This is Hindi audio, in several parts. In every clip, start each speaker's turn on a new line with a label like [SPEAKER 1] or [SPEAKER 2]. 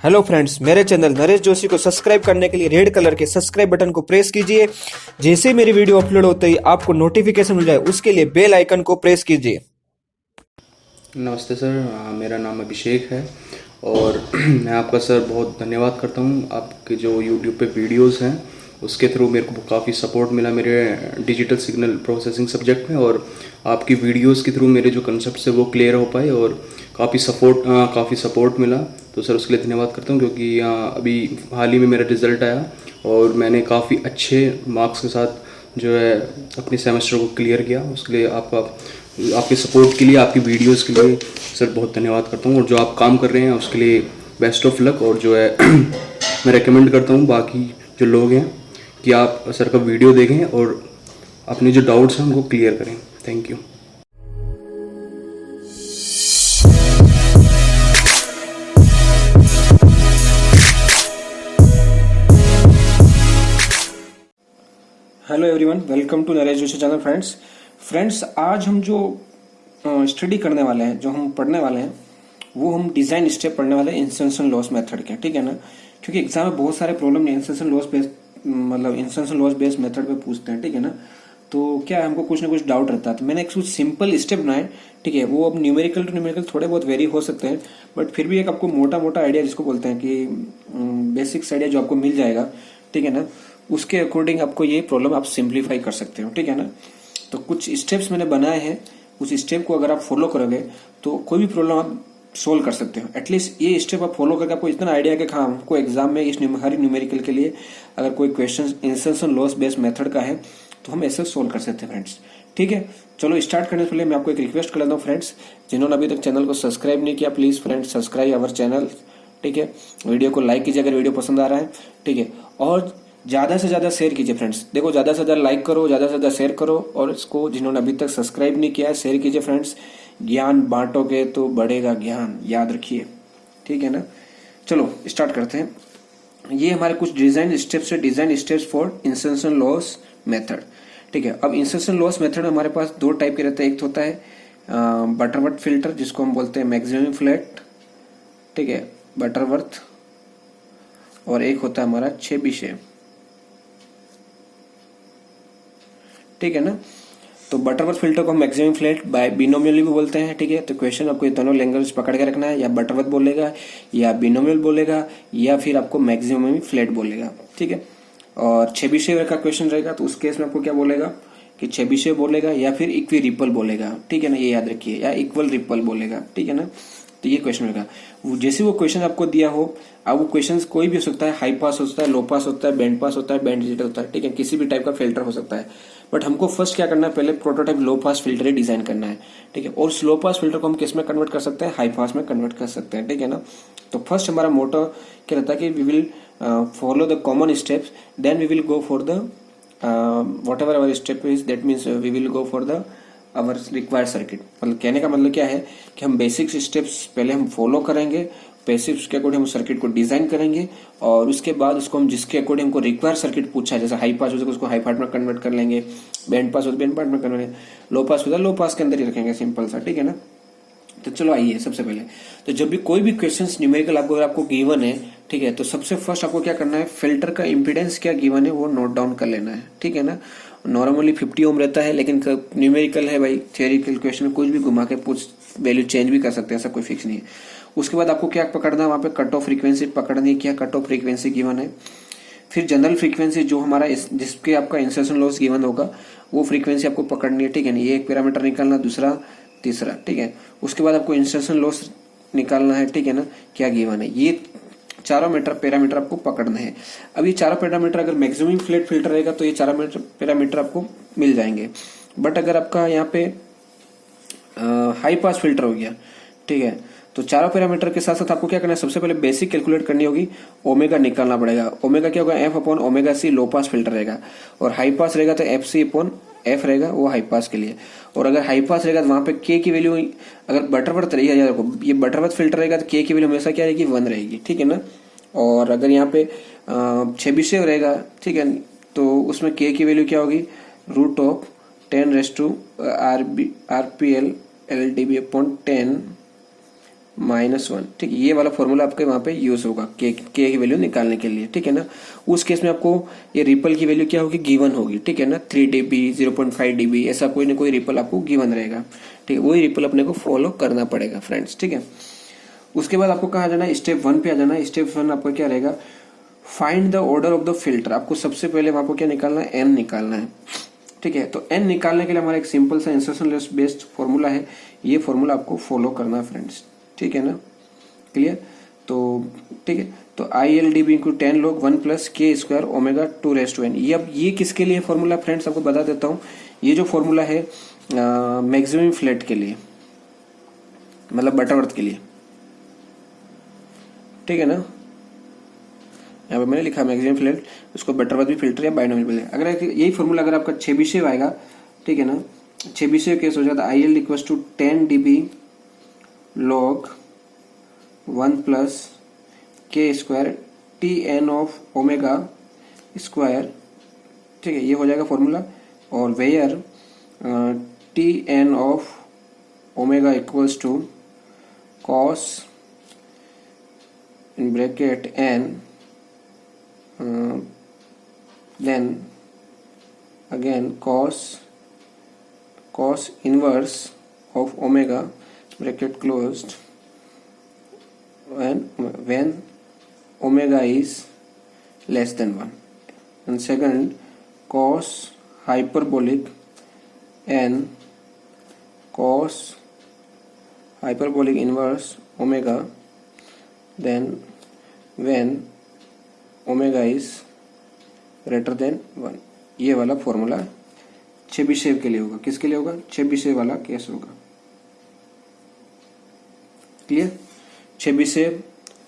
[SPEAKER 1] हेलो फ्रेंड्स, मेरे चैनल नरेश जोशी को सब्सक्राइब करने के लिए रेड कलर के सब्सक्राइब बटन को प्रेस कीजिए। जैसे ही मेरी वीडियो अपलोड होते ही आपको नोटिफिकेशन मिल जाए, उसके लिए बेल आइकन को प्रेस कीजिए।
[SPEAKER 2] नमस्ते सर, मेरा नाम अभिषेक है और मैं आपका सर बहुत धन्यवाद करता हूँ। आपके जो यूट्यूब पे वीडियोस हैं उसके थ्रू मेरे को काफ़ी सपोर्ट मिला मेरे डिजिटल सिग्नल प्रोसेसिंग सब्जेक्ट में, और आपकी वीडियोस के थ्रू मेरे जो कंसेप्ट है वो क्लियर हो पाए और काफ़ी सपोर्ट मिला। तो सर उसके लिए धन्यवाद करता हूँ, क्योंकि अभी हाल ही में मेरा रिज़ल्ट आया और मैंने काफ़ी अच्छे मार्क्स के साथ जो है अपने सेमेस्टर को क्लियर किया। उसके लिए आपके सपोर्ट के लिए, आपकी वीडियोस के लिए सर बहुत धन्यवाद करता हूँ। और जो आप काम कर रहे हैं उसके लिए बेस्ट ऑफ लक। और जो है मैं रेकमेंड करता हूँ बाकी जो लोग हैं कि आप सर का वीडियो देखें और अपने जो डाउट्स हैं उनको क्लियर करें। Thank you.
[SPEAKER 3] Hello everyone, welcome to Naresh Joshi channel. Friends आज हम जो स्टडी करने वाले हैं, जो हम पढ़ने वाले हैं, वो हम डिजाइन स्टेप पढ़ने वाले हैं इंसर्शन लॉस मेथड के। ठीक है ना, क्योंकि एग्जाम में बहुत सारे problem insertion loss based method पे पूछते हैं। ठीक है ना, तो क्या हमको कुछ ना कुछ डाउट रहता है, तो मैंने एक कुछ सिंपल स्टेप बनाए। ठीक है, वो अब न्यूमेरिकल टू न्यूमेरिकल थोड़े बहुत वेरी हो सकते हैं, बट फिर भी एक आपको मोटा मोटा आइडिया जिसको बोलते हैं कि बेसिक्स आइडिया जो आपको मिल जाएगा। ठीक है ना, उसके अकॉर्डिंग आपको ये प्रॉब्लम आप सिंप्लीफाई कर सकते हो। ठीक है ना, तो कुछ स्टेप्स मैंने बनाए हैं, उस स्टेप को अगर आप फॉलो करोगे तो कोई भी प्रॉब्लम आप सोल्व कर सकते हो। एटलीस्ट ये स्टेप आप फॉलो करके आपको इतना आइडिया है कि हाँ, हमको एग्जाम में इस हर न्यूमेरिकल के लिए अगर कोई question insertion loss based method का है तो हम ऐसे सोल्व कर सकते हैं फ्रेंड्स। ठीक है, चलो स्टार्ट करने से पहले मैं आपको एक रिक्वेस्ट कर लेता हूँ फ्रेंड्स, जिन्होंने अभी तक चैनल को सब्सक्राइब नहीं किया, please friends subscribe our channel. ठीक है, वीडियो को लाइक कीजिए अगर वीडियो पसंद आ रहा है। ठीक है, और ज्यादा से ज्यादा शेयर कीजिए फ्रेंड्स। देखो, ज्यादा से ज्यादा लाइक करो, ज्यादा से ज्यादा शेयर करो, और इसको जिन्होंने अभी तक सब्सक्राइब नहीं किया है शेयर कीजिए फ्रेंड्स। ज्ञान बांटोगे तो बढ़ेगा ज्ञान, याद रखिए। ठीक है ना, चलो स्टार्ट करते हैं। ये हमारे कुछ design steps for insertion loss method. ठीक है, अब इंसर्शन लॉस मेथड में हमारे पास दो टाइप के रहते हैं। एक होता है बटरवर्थ फिल्टर, जिसको हम बोलते हैं मैक्सिमम फ्लैट। ठीक है, बटरवर्थ, और एक होता है हमारा चेबीशेव। ठीक है ना, तो बटरवर्थ फिल्टर को हम मैक्सिमम फ्लैट बाय बिनोमियल भी बोलते हैं। ठीक है, तो क्वेश्चन आपको ये दोनों लैंग्वेज पकड़ के रखना है, या बटरवर्थ बोलेगा या बिनोमियल बोलेगा या फिर आपको मैक्सिमम फ्लैट बोलेगा। ठीक है, और चेबीशेव का क्वेश्चन रहेगा तो उस केस में आपको क्या बोलेगा कि चेबीशेव बोलेगा या फिर इक्वी रिपल बोलेगा। ठीक है ना, ये याद रखिए, या इक्वल रिपल बोलेगा। ठीक है ना, तो ये क्वेश्चन रहेगा। जैसे वो क्वेश्चन आपको दिया हो, अब वो क्वेश्चन कोई भी हो सकता है, हाई पास होता है, लो पास होता है, बैंड पास होता है, बैंड रिजेक्ट होता है। ठीक है, किसी भी टाइप का फिल्टर हो सकता है, बट हमको फर्स्ट क्या करना है, पहले प्रोटोटाइप लो पास फिल्टर ही डिजाइन करना है। ठीक है, और स्लो पास फिल्टर को हम किस में कन्वर्ट कर सकते हैं, हाई पास में कन्वर्ट कर सकते हैं। ठीक है ना, तो फर्स्ट हमारा मोटो क्या रहता है कि we will follow the common steps, then we will go for the whatever our step is, that means we will go for the our required circuit. मतलब कहने का मतलब क्या है कि हम बेसिक स्टेप्स पहले हम फॉलो करेंगे, बेसिक्स के अकॉर्डिंग हम सर्किट को डिजाइन करेंगे, और उसके बाद उसको हम जिसके अकॉर्डिंग हमको रिक्वायर सर्किट पूछा है, जैसे हाई पास हो तो उसको हाई पास में कन्वर्ट कर लेंगे, बैंड पास हो तो बैंड पास में कन्वर्ट, लो पास हो तो लो पास के अंदर ही रखेंगे, सिंपल सा। ठीक है ना, तो चलो आइए सबसे पहले, तो जब भी कोई भी क्वेश्चन न्यूमेरिकल आपको गिवन है, ठीक है, तो सबसे फर्स्ट आपको क्या करना है, फिल्टर का इम्पीडेंस क्या गिवन है वो नोट डाउन कर लेना है। ठीक है ना, नॉर्मली 50 ओम रहता है, लेकिन न्यूमेरिकल है भाई, थ्योरेटिकल क्वेश्चन में कुछ भी घुमा के कुछ वैल्यू चेंज भी कर सकते हैं, ऐसा कोई फिक्स नहीं है। उसके बाद आपको क्या पकड़ना है, वहां पे कट ऑफ फ्रीक्वेंसी पकड़नी है, क्या कट ऑफ फ्रीक्वेंसी गिवन है। फिर जनरल फ्रीक्वेंसी जो हमारा जिसके आपका इंसर्शन लॉस गिवन होगा वो फ्रीक्वेंसी आपको पकड़नी है। ठीक है, ये एक पैरामीटर निकालना, दूसरा, तीसरा। ठीक है, उसके बाद आपको इंसर्शन लॉस निकालना है। ठीक है ना, क्या गिवन है, ये चारों पैरामीटर आपको पकड़ना है। अब ये चारों पैरामीटर अगर मैक्सिमम फ्लैट फिल्टर रहेगा तो ये चारों पैरामीटर आपको मिल जाएंगे। बट अगर आपका यहाँ पे हाई पास फिल्टर हो गया, ठीक है, तो चारों पैरामीटर के साथ साथ आपको क्या करना है, सबसे पहले बेसिक कैलकुलेट करनी होगी, ओमेगा निकालना पड़ेगा। ओमेगा क्या होगा, एफ अपॉन ओमेगा सी लो पास फिल्टर रहेगा, और हाई पास रहेगा तो एफ सी अपॉन एफ रहेगा, वो हाई पास के लिए। और अगर हाई पास रहेगा तो वहां पे के की वैल्यू, अगर बटरवर्थ रहेगी, ये बटरवर्थ फिल्टर रहेगा तो के की वैल्यू हमेशा क्या रहेगी, 1 रहेगी। ठीक है ना, और अगर यहाँ पे चेबीशेव रहेगा, ठीक है, तो उसमें के की वैल्यू क्या होगी, √10 raise to RPL LDB upon 10 -1, ठीक है। ये वाला फॉर्मूला आपके वहाँ पे यूज होगा के की वैल्यू निकालने के लिए, ठीक है ना। उस केस में आपको ये रिपल की वैल्यू क्या होगी, गिवन होगी, ठीक है ना। 3 dB 0.5 dB ऐसा कोई ना कोई रिपल आपको गिवन रहेगा, ठीक है। वही रिपल अपने को फॉलो करना पड़ेगा फ्रेंड्स, ठीक है। उसके बाद आपको कहाँ जाना है, स्टेप 1 पे आ जाना है। स्टेप 1 आपका क्या रहेगा, find the order of the filter. आपको सबसे पहले वहां को क्या निकालना है, एन निकालना है, ठीक है। तो एन निकालने के लिए हमारा एक सिंपल सा इंसर्शन लिस्ट बेस्ड फॉर्मूला है, ये फॉर्मूला आपको फॉलो करना है फ्रेंड्स, ठीक है ना, क्लियर। तो ठीक है, तो ILDB into 10 log 1 plus K square omega 2⁻n। ये अब ये किसके लिए फॉर्मूला फ्रेंड्स, आपको बता देता हूँ। ये जो फॉर्मूला है मैक्सिमम फ्लैट के लिए, मतलब बटरवर्थ के लिए, ठीक है ना। यहाँ पे मैंने लिखा मैक्सिमम फ्लैट, उसको बटरवर्थ भी फिल्टर या बाइनोमियल बोलते हैं। अगर यही फॉर्मूला अगर आपका चेबीशेव आएगा, ठीक है ना, चेबीशेव केस हो जाता है IL equal to 10 dB log 1 plus K square TN of omega square, ठीक है। ये हो जाएगा फॉर्मूला। और where TN of omega equals to cos in bracket n, then again cos inverse of omega bracket closed when omega is less than 1, and second cos hyperbolic n cos hyperbolic inverse omega then when omega is greater than 1। ये वाला फॉर्मूला चेबीशेव के लिए होगा। किसके लिए होगा, चेबीशेव वाला केस होगा, क्लियर। चेबीशेव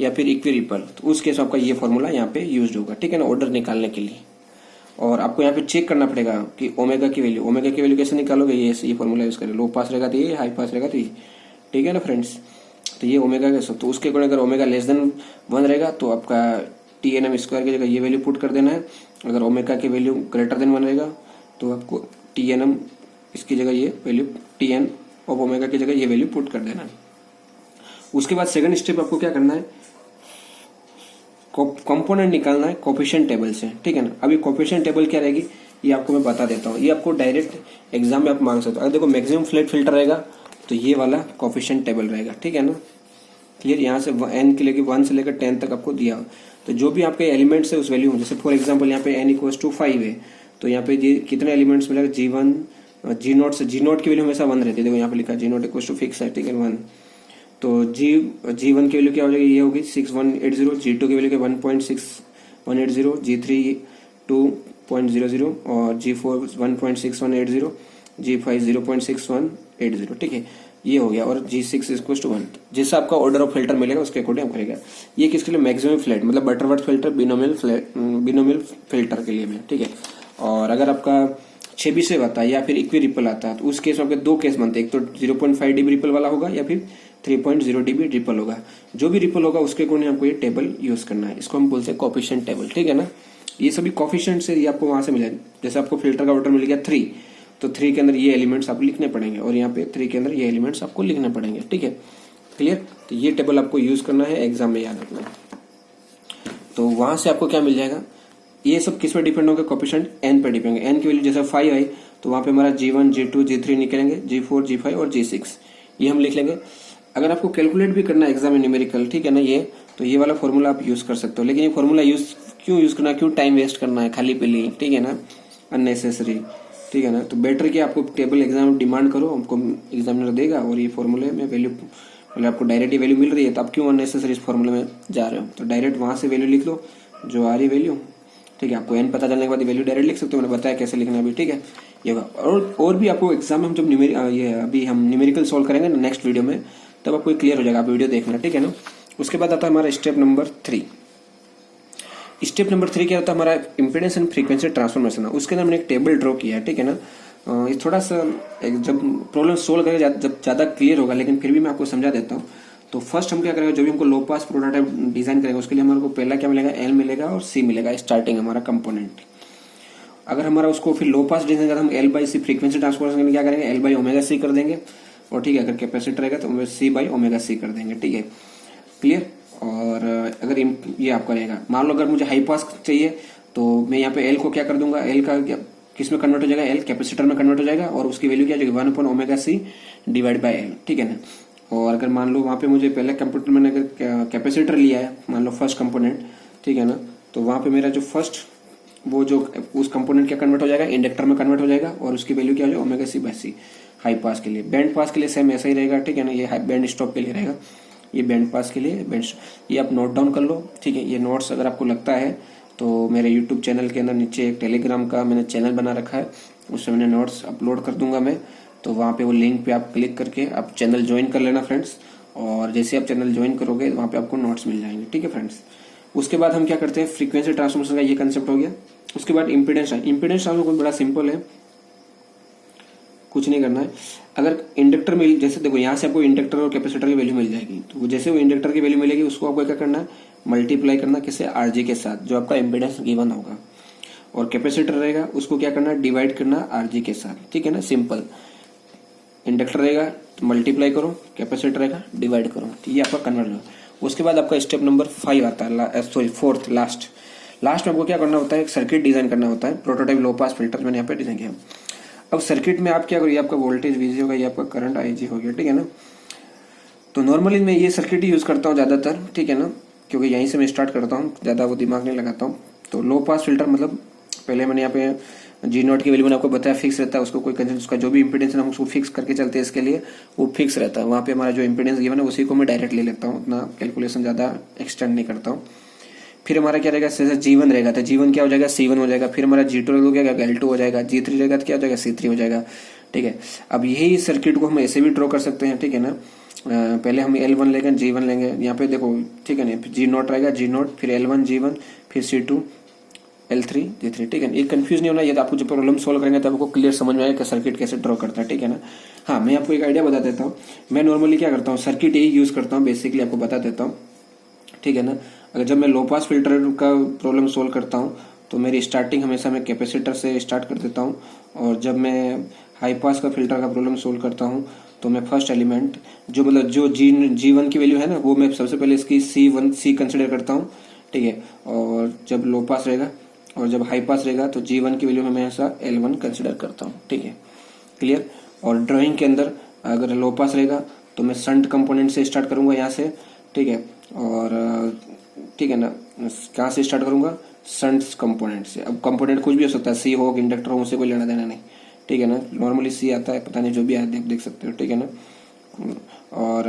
[SPEAKER 3] या फिर इक्विरिपल, तो उस केस में आपका ये फॉर्मूला यहाँ पे यूज होगा, ठीक है ना, ऑर्डर निकालने के लिए। और आपको यहाँ पे चेक करना पड़ेगा कि ओमेगा की वैल्यू कैसे निकालोगे, ये फॉर्मूला यूज करें। लो पास रहेगा तो ये, हाई पास रहेगा तो ये, ठीक है ना फ्रेंड्स। तो ये ओमेगा का, तो उसके अकॉर्डिंग अगर ओमेगा लेस देन 1 रहेगा तो आपका TNM स्क्वायर की जगह ये वैल्यू पुट कर देना है। अगर ओमेगा की वैल्यू ग्रेटर देन 1 रहेगा तो आपको TNM इसकी जगह ये वैल्यू TN ऑफ ओमेगा की जगह ये वैल्यू पुट कर देना है। उसके बाद सेकंड स्टेप आपको क्या करना है, कंपोनेंट निकालना है कोफिशिएंट टेबल से, ठीक है ना। अभी कोफिशिएंट टेबल क्या रहेगी ये आपको मैं बता देता हूँ। ये आपको डायरेक्ट एग्जाम में आप मांग सकते हो। अगर देखो मैक्सिमम फ्लैट फिल्टर रहेगा तो ये वाला कोफिशिएंट टेबल रहेगा, ठीक है ना, क्लियर। यहाँ से n के लेके 1 से लेकर 10 तक आपको दिया हो, तो जो भी आपके एलिमेंट्स है उस वैल्यू में, जैसे फॉर एग्जांपल यहाँ पे n इक्वल्स टू 5 है, तो यहाँ पे कितने एलिमेंट्स मिलेगा, G1 G0 से G0 की वैल्यू हमेशा 1 रहती है। देखो यहाँ पे लिखा G0 इक्वल्स टू फिक्स है, ठीक है 1। तो G1 की वैल्यू क्या हो जाएगी, ये होगी 6180, G2 की वैल्यू 1.6180, G3 2.00 और G4 1.6180, G5 0.6180, ठीक है, ये हो गया। और G6 इक्वल टू 1, जैसा आपका ऑर्डर ऑफ फिल्टर मिलेगा उसके अकॉर्डिंग आप करेगा। ये किसके लिए, मैक्सिमम फ्लैट मतलब बटरवर्थ फिल्टर, बिनोमियल फिल्टर के लिए भी, ठीक है। और अगर आपका चेबीशेव आता है या फिर इक्विरिपल आता है तो उस केस में आपके दो केस बनते हैं, एक तो 0.5 dB रिपल वाला होगा या फिर 3.0 dB रिपल होगा। जो भी रिपल होगा उसके अकॉर्डिंग आपको ये टेबल यूज करना है। इसको हम बोलते हैं कोफिशिएंट टेबल, ठीक है ना। ये सभी कोफिशिएंट से ये आपको वहां से मिलेगा। जैसे आपको फिल्टर का ऑर्डर मिल गया 3, तो 3 के अंदर ये एलिमेंट्स आपको लिखने पड़ेंगे और यहाँ पे 3 के अंदर ये एलिमेंट्स आपको लिखने पड़ेंगे, ठीक है, क्लियर। तो ये टेबल आपको यूज करना है, एग्जाम में याद रखना है। तो वहां से आपको क्या मिल जाएगा, ये सब किस पे डिपेंड होगा, कोफिशिएंट n पे डिपेंड होगा। n की वैल्यू जैसे 5 आई तो वहां पे हमारा G1 G2 G3 निकलेंगे, G4 G5 और G6 ये हम लिख लेंगे। अगर आपको कैलकुलेट भी करना है एग्जाम में न्यूमेरिकल, ठीक है ना, ये तो ये वाला फॉर्मूला आप यूज कर सकते हो। लेकिन ये फॉर्मूला क्यों यूज करना, क्यों टाइम वेस्ट करना है खाली पीली, ठीक है ना, अननेसेसरी, ठीक है ना। तो बेटर कि आपको टेबल एग्जाम डिमांड करो, आपको एग्जामिनर देगा और ये फॉर्मूले में वैल्यू मतलब आपको डायरेक्ट वैल्यू मिल रही है, तो आप क्यों अननेसेसरी इस फॉर्मूले में जा रहे हो। तो डायरेक्ट वहां से वैल्यू लिख लो जो आ रही वैल्यू, ठीक है। आपको n पता चलने के बाद वैल्यू डायरेक्ट लिख सकते हो, मैंने बताया कैसे लिखना है अभी, ठीक है। ये और भी आपको एग्जाम में हम जब अभी हम न्यूमेरिकल सॉल्व करेंगे ना नेक्स्ट वीडियो में, तब आपको क्लियर हो जाएगा, आप वीडियो देखना, ठीक है ना। उसके बाद आता है हमारा स्टेप नंबर 3। स्टेप नंबर 3 क्या होता है, हमारा इम्पीडेंस एंड फ्रीक्वेंसी ट्रांसफॉर्मेशन है। उसके अंदर मैंने एक टेबल ड्रॉ किया है, ठीक है ना। ये थोड़ा सा जब प्रॉब्लम सोल्व करेंगे जब ज़्यादा क्लियर होगा, लेकिन फिर भी मैं आपको समझा देता हूँ। तो फर्स्ट हम क्या करेंगे, जो भी हमको लो पास प्रोटोटाइप डिजाइन करेंगे उसके लिए हमारे को पहला क्या मिलेगा, L मिलेगा और C मिलेगा, स्टार्टिंग हमारा कंपोनेंट। अगर हमारा उसको फिर लो पास डिजाइन करते हम L/C फ्रीक्वेंसी ट्रांसफॉर्मेशन क्या करेंगे, L/ओमेगा C कर देंगे। और ठीक है, अगर कैपेसिटर रहेगा तो सी बाई ओमेगा सी कर देंगे, ठीक है, क्लियर। और अगर ये आपका रहेगा, मान लो अगर मुझे हाई पास चाहिए तो मैं यहाँ पे एल को क्या कर दूंगा, एल का किस में कन्वर्ट हो जाएगा, एल कैपेसिटर में कन्वर्ट हो जाएगा और उसकी वैल्यू क्या हो जाएगी 1 upon omega C divide by L, ठीक है ना। और अगर मान लो वहाँ पे मुझे पहले कंप्यूटर मैंने अगर कैपेसिटर लिया है, मान लो फर्स्ट कंपोनेंट, ठीक है ना, तो वहाँ पे मेरा जो फर्स्ट वो जो उस कंपोनेंट क्या कन्वर्ट हो जाएगा, इंडक्टर में कन्वर्ट हो जाएगा और उसकी वैल्यू क्या हो जाएगा omega C by C. High pass के लिए, बैंड पास के लिए सेम ऐसा ही रहेगा, ठीक है ना, ये बैंड स्टॉप के लिए रहेगा, ये बैंड पास के लिए ये आप नोट डाउन कर लो, ठीक है। ये नोट्स अगर आपको लगता है तो मेरे यूट्यूब चैनल के अंदर नीचे एक टेलीग्राम का मैंने चैनल बना रखा है, उसमें मैंने नोट्स अपलोड कर दूंगा मैं, तो वहाँ पे वो लिंक पे आप क्लिक करके आप चैनल ज्वाइन कर लेना फ्रेंड्स। और जैसे आप चैनल ज्वाइन करोगे वहाँ पे आपको नोट्स मिल जाएंगे, ठीक है फ्रेंड्स। उसके बाद हम क्या करते हैं, फ्रीक्वेंसी ट्रांसफॉर्मेशन का ये कंसेप्ट हो गया। उसके बाद इम्पीडेंस ट्रांसफॉर्मेशन बड़ा सिंपल है, कुछ नहीं करना है। अगर इंडक्टर मिल, जैसे देखो यहाँ से आपको इंडक्टर और कैपेसिटर की वैल्यू मिल जाएगी, तो जैसे वो इंडक्टर की वैल्यू मिलेगी उसको आपको क्या करना है, मल्टीप्लाई करना किससे, आरजी के साथ, जो आपका इम्पीडेंस गिवन होगा। और कैपेसिटर रहेगा उसको क्या करना है, डिवाइड करना आरजी के साथ, ठीक है ना, सिंपल। इंडक्टर रहेगा तो मल्टीप्लाई करो, कैपेसिटर रहेगा डिवाइड करो, ये आपका कन्वर्ट होगा। उसके बाद आपका स्टेप नंबर 5 आता है, सॉरी 4th लास्ट में आपको क्या करना होता है, एक सर्किट डिजाइन करना होता है, प्रोटोटाइप लो पास फिल्टर मैंने यहाँ पे डिजाइन किया। अब सर्किट में आप क्या करो, ये आपका वोल्टेज वीजी होगा, ये आपका करंट आईजी हो गया, ठीक है ना। तो नॉर्मली मैं ये सर्किट ही यूज करता हूँ ज्यादातर, ठीक है ना, क्योंकि यहीं से मैं स्टार्ट करता हूँ, ज्यादा वो दिमाग नहीं लगाता हूँ। तो लो पास फिल्टर मतलब पहले मैंने यहाँ पे जी नॉट की वैल्यू मैंने आपको बताया फिक्स रहता है, उसको कोई कंसेंट, उसका जो भी इंपीडेंस है हम उसको फिक्स करके चलते हैं, इसके लिए वो फिक्स रहता है। वहाँ पे हमारा जो इंपीडेंस गिवन है उसी को मैं डायरेक्ट ले लेता हूँ, उतना कैलकुलेशन ज्यादा एक्सटेंड नहीं करता हूँ। फिर हमारा क्या रहेगा, जैसे G1 रहेगा तो G1 क्या हो जाएगा, C1 हो जाएगा। फिर हमारा G2 हो जाएगा, L2 हो जाएगा। G3 रहेगा तो क्या हो जाएगा, C3 हो जाएगा, ठीक है। अब यही सर्किट को हम ऐसे भी ड्रॉ कर सकते हैं, ठीक है ना। पहले हम L1 लेंगे, G1 लेंगे, यहाँ पे देखो, ठीक है ना, G0 रहेगा, G0 फिर L1 G1 फिर C2 L3 G3, ठीक है ना। ये कंफ्यूज नहीं होना, ये आपको जब प्रॉब्लम सोल्व करेंगे तब आपको क्लियर समझ में आएगा कि सर्किट कैसे ड्रॉ करता है, ठीक है ना। हाँ, मैं आपको एक आइडिया बता देता हूँ, मैं नॉर्मली क्या करता हूँ, सर्किट यही यूज करता हूँ, बेसिकली आपको बता देता हूँ, ठीक है ना। अगर जब मैं लो पास फिल्टर का प्रॉब्लम सोल्व करता हूँ तो मेरी स्टार्टिंग हमेशा मैं कैपेसिटर से स्टार्ट कर देता हूँ, और जब मैं हाई पास का फिल्टर का प्रॉब्लम सोल्व करता हूँ तो मैं फर्स्ट एलिमेंट जो मतलब जो G1 की वैल्यू है ना, वो मैं सबसे पहले इसकी C कंसिडर करता हूँ, ठीक है। और जब लो पास रहेगा और जब हाई पास रहेगा तो G1 की वैल्यू में हमेशा L1 कंसिडर करता हूँ, ठीक है, क्लियर। और ड्राइंग के अंदर अगर लो पास रहेगा तो मैं शंट कंपोनेंट से स्टार्ट करूंगा यहाँ से, ठीक है। और ठीक है ना, कहाँ से स्टार्ट करूंगा, शंट कंपोनेंट से। अब कंपोनेंट कुछ भी हो सकता है, सी हो, इंडक्टर हो, उसे कोई लेना देना नहीं, ठीक है ना। नॉर्मली सी आता है, पता नहीं जो भी आया देख सकते हो, ठीक है ना। और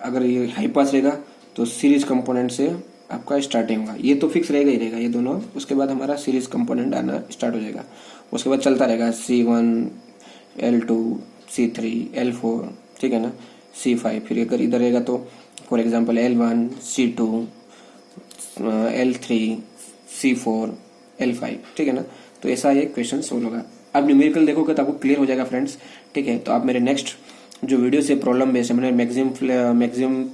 [SPEAKER 3] अगर ये हाई पास रहेगा तो सीरीज कंपोनेंट से आपका स्टार्टिंग होगा, ये तो फिक्स रहेगा ही रहेगा ये दोनों। उसके बाद हमारा सीरीज कंपोनेंट आना स्टार्ट हो जाएगा, उसके बाद चलता रहेगा C1 L2 C3 L4, ठीक है ना, C5। फिर अगर इधर रहेगा तो for example L1 C2 L3 C4 L5, ठीक है ना। तो ऐसा ये क्वेश्चन सोल्व होगा। अब न्यूमेरिकल देखोगे तो आपको क्लियर हो जाएगा फ्रेंड्स, ठीक है। तो आप मेरे नेक्स्ट जो वीडियो से प्रॉब्लम बेस्ड है, मैंने मैक्सिमम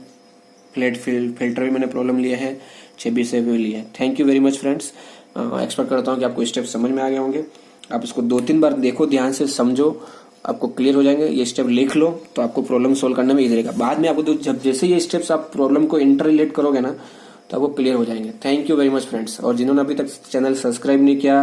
[SPEAKER 3] फ्लैट फिल्टर भी मैंने प्रॉब्लम लिए हैं, 26 से भी लिए हैं। Thank you very much friends. Expect करता हूँ कि आपको स्टेप समझ में आ गए होंगे। आप इसको 2-3 बार देखो, ध्यान से समझो, आपको क्लियर हो जाएंगे। ये स्टेप लिख लो तो आपको प्रॉब्लम सोल्व करने में इजी रहेगा। बाद में आपको जब जैसे ये स्टेप्स आप प्रॉब्लम को इंटर रिलेट करोगे ना तो आपको क्लियर हो जाएंगे। Thank you very much friends. और जिन्होंने अभी तक चैनल सब्सक्राइब नहीं किया,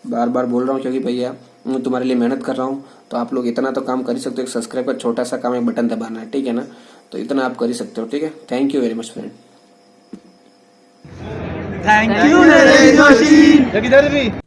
[SPEAKER 3] बार बार बोल रहा हूँ क्योंकि भैया मैं तुम्हारे लिए मेहनत कर रहा हूँ, तो आप लोग इतना तो काम कर ही सकते हो। एक सब्सक्राइब का छोटा सा काम है, बटन दबाना है, ठीक है ना। तो इतना आप कर ही सकते हो, ठीक है। Thank you very much friend.
[SPEAKER 4] Thank you Naresh Joshi.